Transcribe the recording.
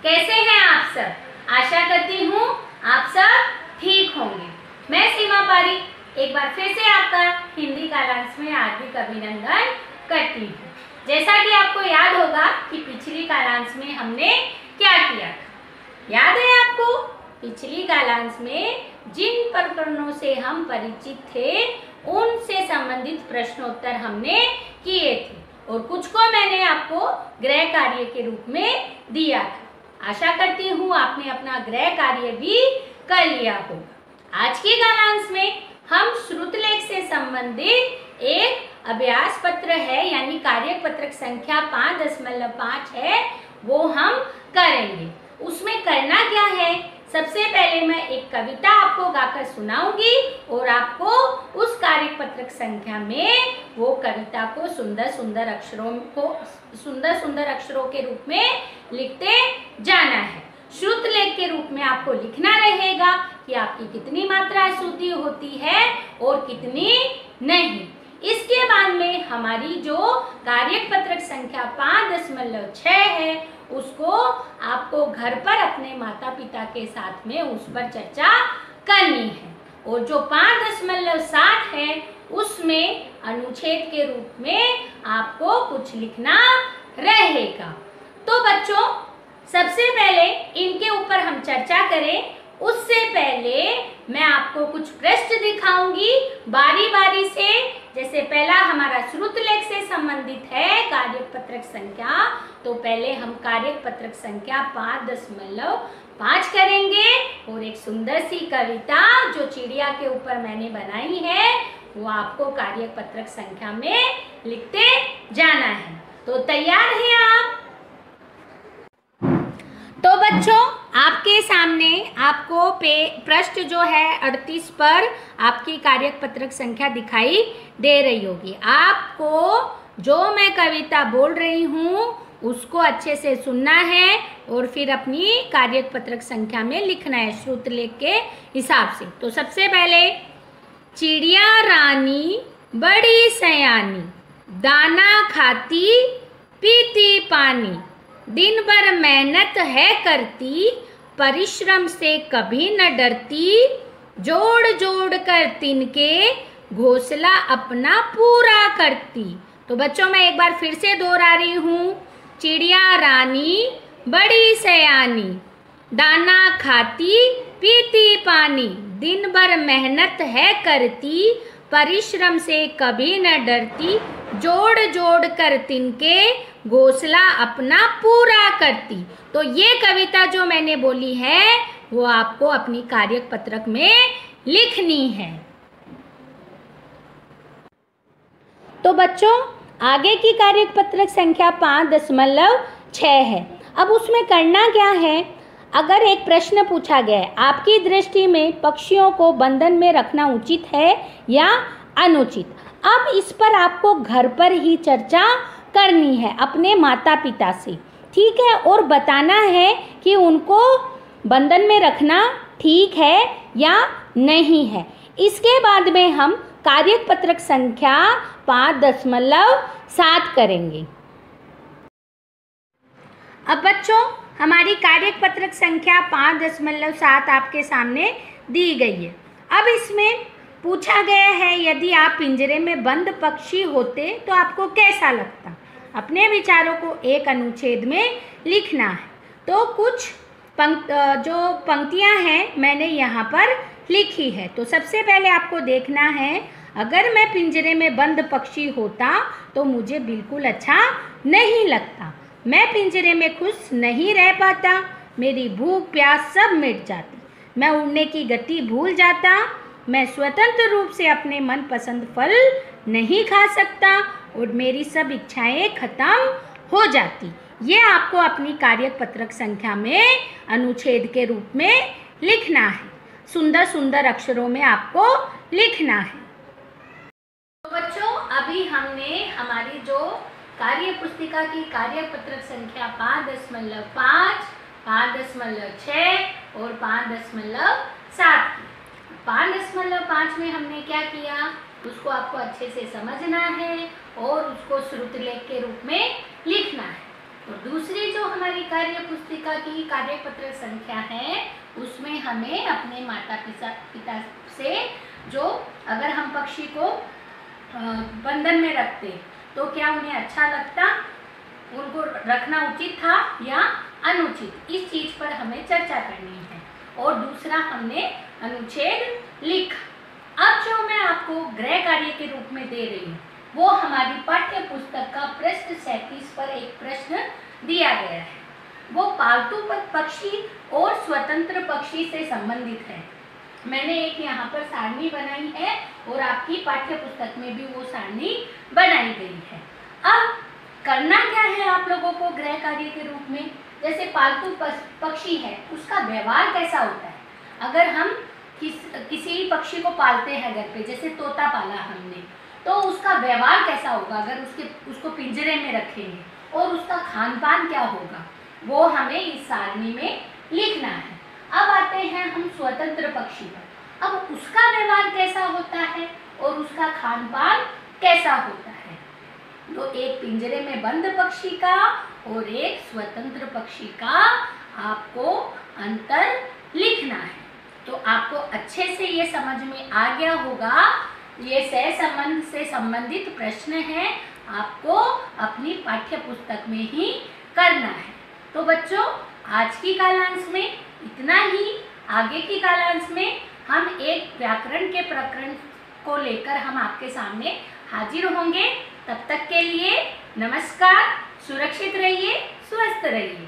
कैसे हैं आप सब? आशा करती हूँ आप सब ठीक होंगे। मैं सीमा पारी एक बार फिर से आपका हिंदी कालांश में हार्दिक अभिनंदन करती हूँ। जैसा कि आपको याद होगा कि पिछली कालांश में हमने क्या किया था, याद है आपको? पिछली कालांश में जिन प्रकरणों से हम परिचित थे उनसे संबंधित प्रश्नोत्तर हमने किए थे और कुछ को मैंने आपको गृह कार्य के रूप में दिया था। आशा करती हूँ आपने अपना गृह कार्य भी कर लिया होगा। आज की कालांश में हम श्रुतलेख से संबंधित एक अभ्यास पत्र है यानी कार्यक पत्रक संख्या 5.5 है, वो हम करेंगे। उसमें करना क्या है, सबसे पहले मैं एक कविता आपको गाकर सुनाऊंगी और आपको उस कार्यक पत्रक संख्या में वो कविता को सुंदर सुंदर अक्षरों के रूप में लिखते जाना है। श्रुतलेख के रूप में आपको लिखना रहेगा कि आपकी कितनी मात्रा शुद्धि होती है और कितनी नहीं। इसके बाद में हमारी जो कार्यक पत्रक संख्या 5.6 है उसको आपको घर पर अपने माता पिता के साथ में उस पर चर्चा करनी है और जो 5.7 है उसमें अनुच्छेद के रूप में आपको कुछ लिखना रहेगा। तो बच्चों सबसे पहले इनके ऊपर हम चर्चा करें उससे पहले मैं आपको कुछ पृष्ठ दिखाऊंगी बारी बारी से। जैसे पहला हमारा श्रुतलेख से संबंधित है कार्यक पत्रक संख्या, तो पहले हम कार्यक पत्रक संख्या 5.5 करेंगे और एक सुंदर सी कविता जो चिड़िया के ऊपर मैंने बनाई है वो आपको कार्यक पत्रक संख्या में लिखते जाना है। तो तैयार हैं आप? तो बच्चों आपके सामने आपको पृष्ठ जो है 38 पर आपकी कार्यक पत्रक संख्या दिखाई दे रही होगी। आपको जो मैं कविता बोल रही हूँ उसको अच्छे से सुनना है और फिर अपनी कार्यक पत्रक संख्या में लिखना है श्रुतलेख के हिसाब से। तो सबसे पहले, चिड़िया रानी बड़ी सयानी, दाना खाती पीती पानी, दिन भर मेहनत है करती, परिश्रम से कभी न डरती, जोड़ जोड़ कर तिनके घोंसला अपना पूरा करती। तो बच्चों मैं एक बार फिर से दोहरा रही हूँ, चिड़िया रानी बड़ी सयानी, दाना खाती पीती पानी, दिन भर मेहनत है करती, परिश्रम से कभी न डरती, जोड़ जोड़ कर तिनके घोंसला अपना पूरा करती। तो ये कविता जो मैंने बोली है वो आपको अपनी कार्यक पत्रक में लिखनी है। तो बच्चों आगे की कार्यक पत्रक संख्या 5.6 है। अब उसमें करना क्या है, अगर एक प्रश्न पूछा गया है आपकी दृष्टि में पक्षियों को बंधन में रखना उचित है या अनुचित, अब इस पर आपको घर पर ही चर्चा करनी है अपने माता पिता से, ठीक है, और बताना है कि उनको बंधन में रखना ठीक है या नहीं है। इसके बाद में हम कार्यक पत्रक संख्या 5.7 करेंगे। अब बच्चों हमारी कार्यक पत्रक संख्या 5.7 आपके सामने दी गई है। अब इसमें पूछा गया है यदि आप पिंजरे में बंद पक्षी होते तो आपको कैसा लगता। अपने विचारों को एक अनुच्छेद में लिखना है। तो कुछ जो पंक्तियां हैं मैंने यहाँ पर लिखी है। तो सबसे पहले आपको देखना है, अगर मैं पिंजरे में बंद पक्षी होता तो मुझे बिल्कुल अच्छा नहीं लगता, मैं पिंजरे में खुश नहीं रह पाता, मेरी भूख प्यास सब मिट जाती, मैं उड़ने की गति भूल जाता, मैं स्वतंत्र रूप से अपने मनपसंद फल नहीं खा सकता और मेरी सब इच्छाएं खत्म हो जाती। ये आपको अपनी कार्यक पत्रक संख्या में अनुच्छेद के रूप में लिखना है, सुंदर सुंदर अक्षरों में आपको लिखना है। तो बच्चों अभी हमने हमारी जो कार्य पुस्तिका की कार्यक पत्रक संख्या 5.5, 5.6 और 5.7 की। 5.5 में हमने क्या किया उसको आपको अच्छे से समझना है और उसको श्रुतलेख के रूप में लिखना है। और दूसरी जो हमारी हमारी कार्य पुस्तिका की कार्यपत्र संख्या है, उसमें हमें अपने माता पिता से, जो अगर हम पक्षी को बंधन में रखते तो क्या उन्हें अच्छा लगता, उनको रखना उचित था या अनुचित, इस चीज पर हमें चर्चा करनी है। और दूसरा हमने अनुच्छेद लिखा। अब जो मैं आपको गृह कार्य के रूप में दे रही हूँ वो हमारी पाठ्य पुस्तक का पृष्ठ 37 पर एक प्रश्न दिया गया है। वो पालतू पक्षी और स्वतंत्र पक्षी से संबंधित है। मैंने एक यहाँ पर सारणी बनाई है और आपकी पाठ्य पुस्तक में भी वो सारणी बनाई गई है। अब करना क्या है आप लोगों को गृह कार्य के रूप में, जैसे पालतू पक्षी है उसका व्यवहार कैसा होता है। अगर हम किसी पक्षी को पालते हैं घर पे, जैसे तोता पाला हमने, तो उसका व्यवहार कैसा होगा अगर उसको पिंजरे में रखेंगे, और उसका खान पान क्या होगा, वो हमें इस सारणी में लिखना है। अब आते हैं हम स्वतंत्र पक्षी पर। अब उसका व्यवहार कैसा होता है और उसका खान पान कैसा होता है। तो एक पिंजरे में बंद पक्षी का और एक स्वतंत्र पक्षी का आपको अंतर लिखना है। तो आपको अच्छे से ये समझ में आ गया होगा, ये सहसंबंध से संबंधित प्रश्न है, आपको अपनी पाठ्य पुस्तक में ही करना है। तो बच्चों, आज की कालांश में इतना ही। आगे की कालांश में हम एक व्याकरण के प्रकरण को लेकर हम आपके सामने हाजिर होंगे। तब तक के लिए नमस्कार, सुरक्षित रहिए, स्वस्थ रहिए।